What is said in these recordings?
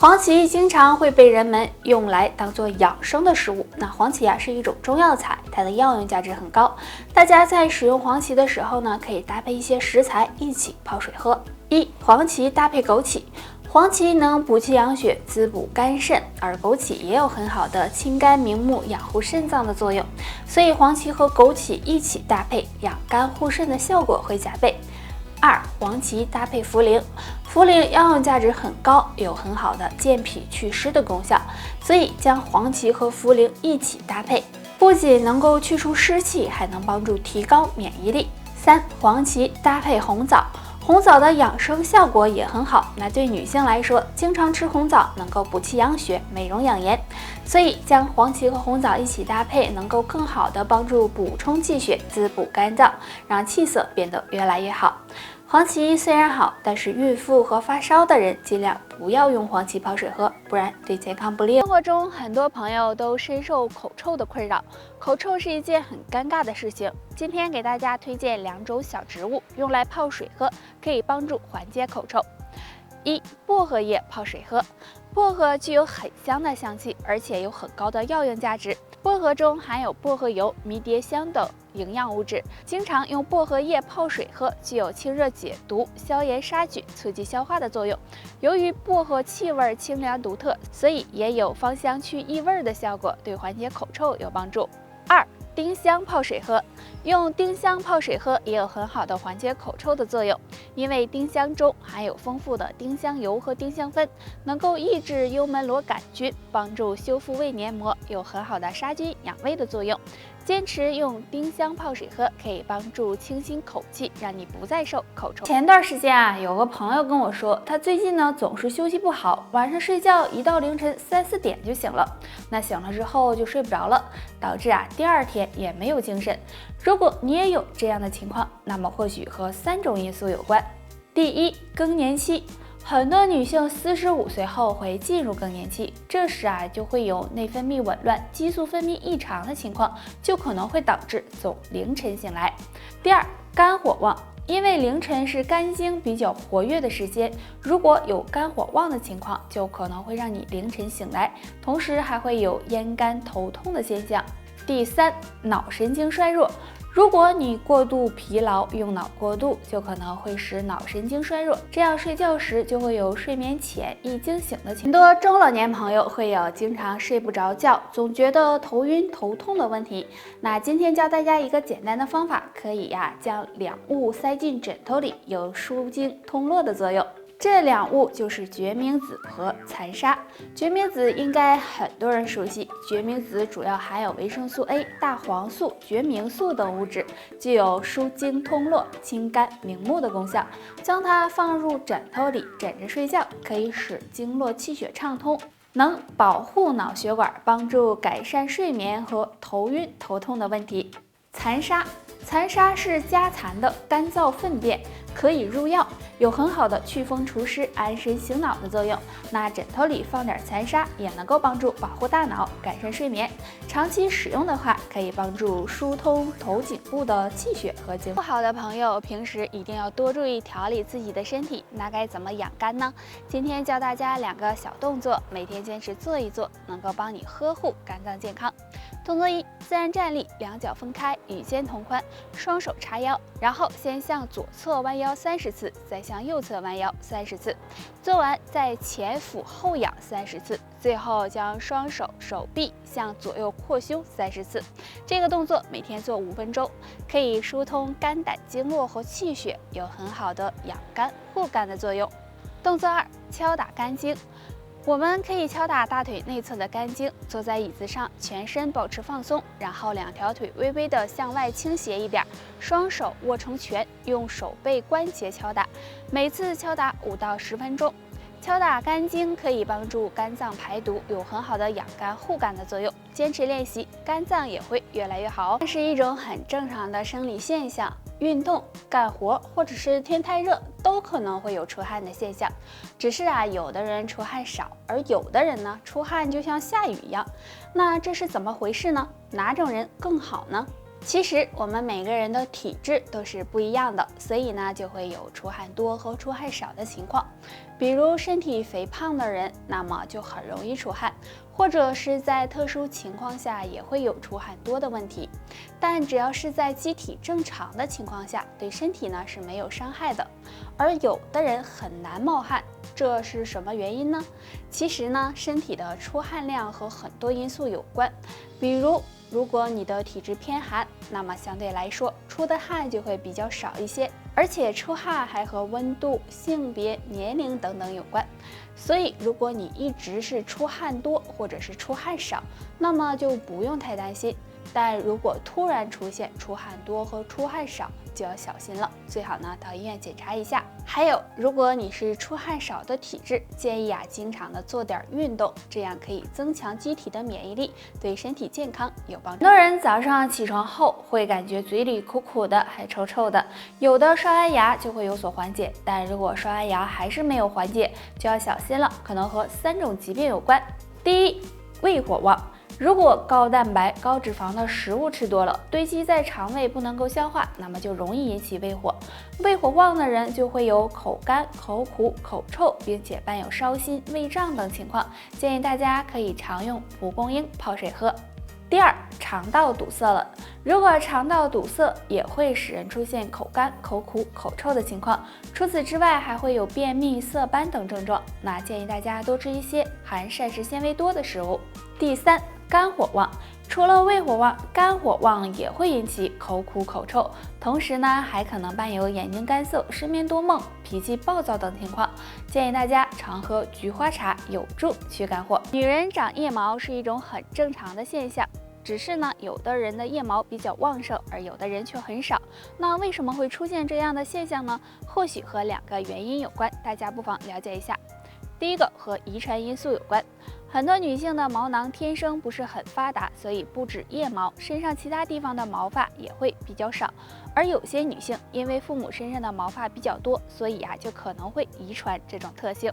黄芪经常会被人们用来当做养生的食物。那黄芪是一种中药材，它的药用价值很高。大家在使用黄芪的时候呢，可以搭配一些食材一起泡水喝。黄芪搭配枸杞。黄芪能补气养血、滋补肝肾，而枸杞也有很好的清肝明目、养护肾脏的作用，所以黄芪和枸杞一起搭配，养肝护肾的效果会加倍。黄芪搭配茯苓。茯苓药用价值很高，有很好的健脾祛湿的功效，所以将黄芪和茯苓一起搭配，不仅能够去除湿气，还能帮助提高免疫力。黄芪搭配红枣。红枣的养生效果也很好，那对女性来说，经常吃红枣能够补气养血、美容养颜，所以将黄芪和红枣一起搭配，能够更好的帮助补充气血、滋补肝脏，让气色变得越来越好。黄芪虽然好，但是孕妇和发烧的人尽量不要用黄芪泡水喝，不然对健康不利。生活中很多朋友都深受口臭的困扰，口臭是一件很尴尬的事情。今天给大家推荐2种小植物，用来泡水喝，可以帮助缓解口臭。薄荷叶泡水喝。薄荷具有很香的香气，而且有很高的药用价值。薄荷中含有薄荷油、迷迭香等营养物质，经常用薄荷叶泡水喝，具有清热解毒、消炎杀菌、促进消化的作用。由于薄荷气味清凉独特，所以也有芳香去异味的效果，对缓解口臭有帮助。丁香泡水喝。用丁香泡水喝也有很好的缓解口臭的作用，因为丁香中含有丰富的丁香油和丁香酚，能够抑制幽门螺杆菌，帮助修复胃黏膜，有很好的杀菌养胃的作用。坚持用丁香泡水喝，可以帮助清新口气，让你不再受口臭。前段时间有个朋友跟我说，他最近呢总是休息不好，晚上睡觉一到凌晨3、4点就醒了，那醒了之后就睡不着了，导致第二天也没有精神。如果你也有这样的情况，那么或许和3种因素有关。第一，更年期。很多女性45岁后会进入更年期，这时就会有内分泌紊乱、激素分泌异常的情况，就可能会导致总凌晨醒来。第二，肝火旺。因为凌晨是肝经比较活跃的时间，如果有肝火旺的情况，就可能会让你凌晨醒来，同时还会有咽干头痛的现象。第三，脑神经衰弱。如果你过度疲劳、用脑过度，就可能会使脑神经衰弱，这样睡觉时就会有睡眠前易惊醒的情况。很多中老年朋友会有经常睡不着觉，总觉得头晕头痛的问题。那今天教大家一个简单的方法，可以将2物塞进枕头里，有舒筋通络的作用。这2物就是决明子和残沙。决明子应该很多人熟悉，决明子主要含有维生素 A、大黄素、决明素等物质，具有舒筋通络、清肝明目的功效。将它放入枕头里，枕着睡觉，可以使经络气血畅通，能保护脑血管，帮助改善睡眠和头晕头痛的问题。残沙。残沙是家蚕的干燥粪便，可以入药，有很好的祛风除湿、安神醒脑的作用。那枕头里放点残沙，也能够帮助保护大脑，改善睡眠。长期使用的话，可以帮助疏通头颈部的气血和经。不好的朋友，平时一定要多注意调理自己的身体。那该怎么养肝呢？今天教大家2个小动作，每天坚持做一做，能够帮你呵护肝脏健康。动作1：自然站立，2脚分开，与肩同宽，双手叉腰，然后先向左侧弯腰30次，再向右侧弯腰30次，做完再前俯后仰30次，最后将双手手臂向左右扩胸30次。这个动作每天做5分钟，可以疏通肝胆经络和气血，有很好的养肝护肝的作用。动作2：敲打肝经。我们可以敲打大腿内侧的肝经，坐在椅子上，全身保持放松，然后2条腿微微的向外倾斜一点，双手握成拳，用手背关节敲打，每次敲打5到10分钟。敲打肝经可以帮助肝脏排毒，有很好的养肝护肝的作用。坚持练习，肝脏也会越来越好哦。这是一种很正常的生理现象，运动、干活或者是天太热，都可能会有出汗的现象。只是有的人出汗少，而有的人呢，出汗就像下雨一样。那这是怎么回事呢？哪种人更好呢？其实我们每个人的体质都是不一样的，所以呢就会有出汗多和出汗少的情况。比如身体肥胖的人，那么就很容易出汗，或者是在特殊情况下也会有出汗多的问题。但只要是在机体正常的情况下，对身体呢是没有伤害的。而有的人很难冒汗，这是什么原因呢？其实呢，身体的出汗量和很多因素有关，比如果你的体质偏寒，那么相对来说出的汗就会比较少一些，而且出汗还和温度、性别、年龄等等有关。所以如果你一直是出汗多或者是出汗少，那么就不用太担心。但如果突然出现出汗多和出汗少，就要小心了，最好呢到医院检查一下。还有，如果你是出汗少的体质，建议经常的做点运动，这样可以增强机体的免疫力，对身体健康有帮助。很多人早上起床后会感觉嘴里苦苦的，还臭臭的，有的刷完牙就会有所缓解，但如果刷完牙还是没有缓解，就要小心了，可能和3种疾病有关。第一，胃火旺。如果高蛋白、高脂肪的食物吃多了，堆积在肠胃不能够消化，那么就容易引起胃火。胃火旺的人就会有口干、口苦、口臭，并且伴有烧心、胃胀等情况。建议大家可以常用蒲公英泡水喝。第二，肠道堵塞了。如果肠道堵塞，也会使人出现口干、口苦、口臭的情况。除此之外，还会有便秘、色斑等症状。那建议大家多吃一些含膳食纤维多的食物。第三，肝火旺。除了胃火旺，肝火旺也会引起口苦口臭，同时呢还可能伴有眼睛干涩、失眠多梦、脾气暴躁等情况。建议大家常喝菊花茶，有助驱肝火。女人长腋毛是一种很正常的现象，只是呢有的人的腋毛比较旺盛，而有的人却很少。那为什么会出现这样的现象呢？或许和2个原因有关，大家不妨了解一下。第一个和遗传因素有关，很多女性的毛囊天生不是很发达，所以不止腋毛，身上其他地方的毛发也会比较少。而有些女性因为父母身上的毛发比较多，所以就可能会遗传这种特性。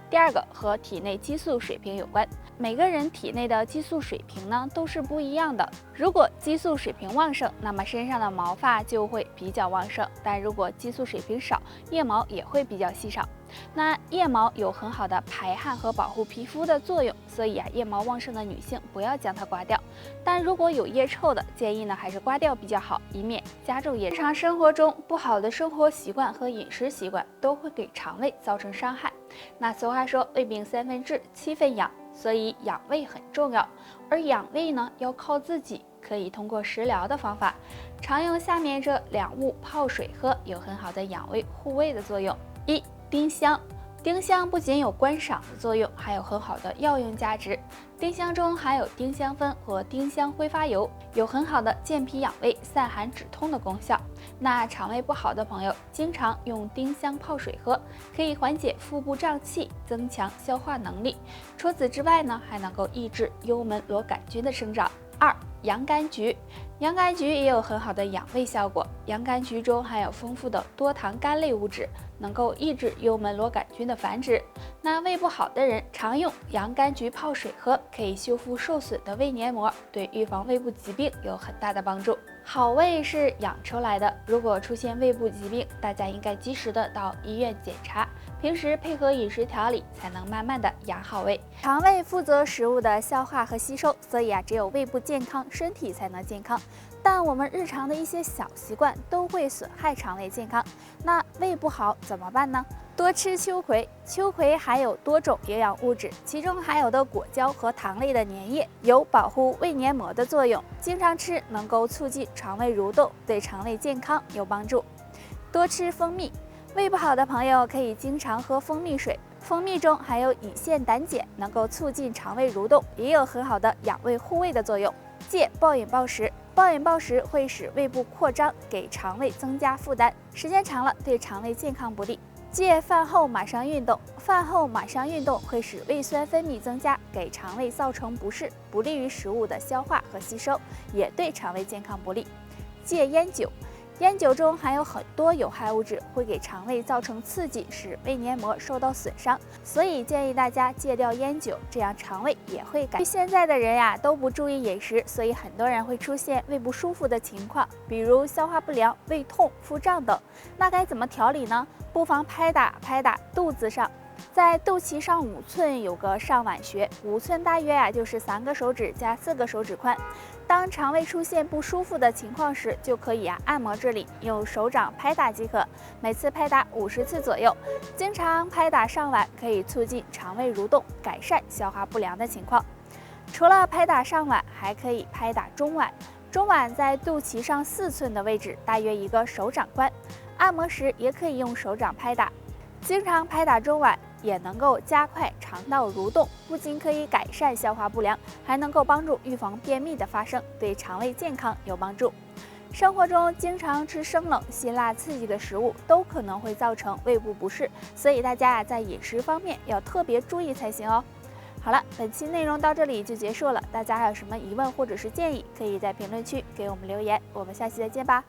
第二个和体内激素水平有关，每个人体内的激素水平呢都是不一样的。如果激素水平旺盛，那么身上的毛发就会比较旺盛；但如果激素水平少，腋毛也会比较稀少。那腋毛有很好的排汗和保护皮肤的作用，所以腋毛旺盛的女性不要将它刮掉。但如果有腋臭的，建议呢还是刮掉比较好，以免加重腋臭。日常生活中不好的生活习惯和饮食习惯都会给肠胃造成伤害。那俗话说胃病3分治7分养，所以养胃很重要。而养胃呢要靠自己，可以通过食疗的方法，常用下面这2物泡水喝，有很好的养胃护胃的作用。1. 丁香。丁香不仅有观赏的作用，还有很好的药用价值。丁香中含有丁香酚和丁香挥发油，有很好的健脾养胃、散寒止痛的功效。那肠胃不好的朋友，经常用丁香泡水喝，可以缓解腹部胀气，增强消化能力。除此之外呢，还能够抑制幽门螺杆菌的生长。2. 洋甘菊。洋甘菊也有很好的养胃效果。洋甘菊中含有丰富的多糖苷类物质，能够抑制幽门螺杆菌的繁殖。那胃不好的人常用洋甘菊泡水喝，可以修复受损的胃黏膜，对预防胃部疾病有很大的帮助。好胃是养出来的，如果出现胃部疾病，大家应该及时的到医院检查，平时配合饮食调理，才能慢慢的养好胃。肠胃负责食物的消化和吸收，所以只有胃部健康，身体才能健康。但我们日常的一些小习惯都会损害肠胃健康，那胃不好怎么办呢？多吃秋葵，秋葵含有多种营养物质，其中含有的果胶和糖类的粘液有保护胃黏膜的作用，经常吃能够促进肠胃蠕动，对肠胃健康有帮助。多吃蜂蜜，胃不好的朋友可以经常喝蜂蜜水，蜂蜜中含有乙酰胆碱，能够促进肠胃蠕动，也有很好的养胃护胃的作用。戒暴饮暴食，暴饮暴食会使胃部扩张，给肠胃增加负担，时间长了对肠胃健康不利。戒饭后马上运动，饭后马上运动会使胃酸分泌增加，给肠胃造成不适，不利于食物的消化和吸收，也对肠胃健康不利。戒烟酒，烟酒中含有很多有害物质，会给肠胃造成刺激，使胃黏膜受到损伤，所以建议大家戒掉烟酒，这样肠胃也会改善。现在的人呀都不注意饮食，所以很多人会出现胃不舒服的情况，比如消化不良、胃痛、腹胀等。那该怎么调理呢？不妨拍打肚子上。在肚脐上5寸有个上脘穴，5寸大约就是3个手指加4个手指宽。当肠胃出现不舒服的情况时，就可以按摩这里，用手掌拍打即可，每次拍打50次左右。经常拍打上脘可以促进肠胃蠕动，改善消化不良的情况。除了拍打上脘，还可以拍打中脘。中脘在肚脐上4寸的位置，大约1个手掌宽。按摩时也可以用手掌拍打。经常拍打中脘也能够加快肠道蠕动，不仅可以改善消化不良，还能够帮助预防便秘的发生，对肠胃健康有帮助。生活中经常吃生冷、辛辣刺激的食物，都可能会造成胃部不适，所以大家在饮食方面要特别注意才行哦。好了，本期内容到这里就结束了，大家还有什么疑问或者是建议，可以在评论区给我们留言，我们下期再见吧。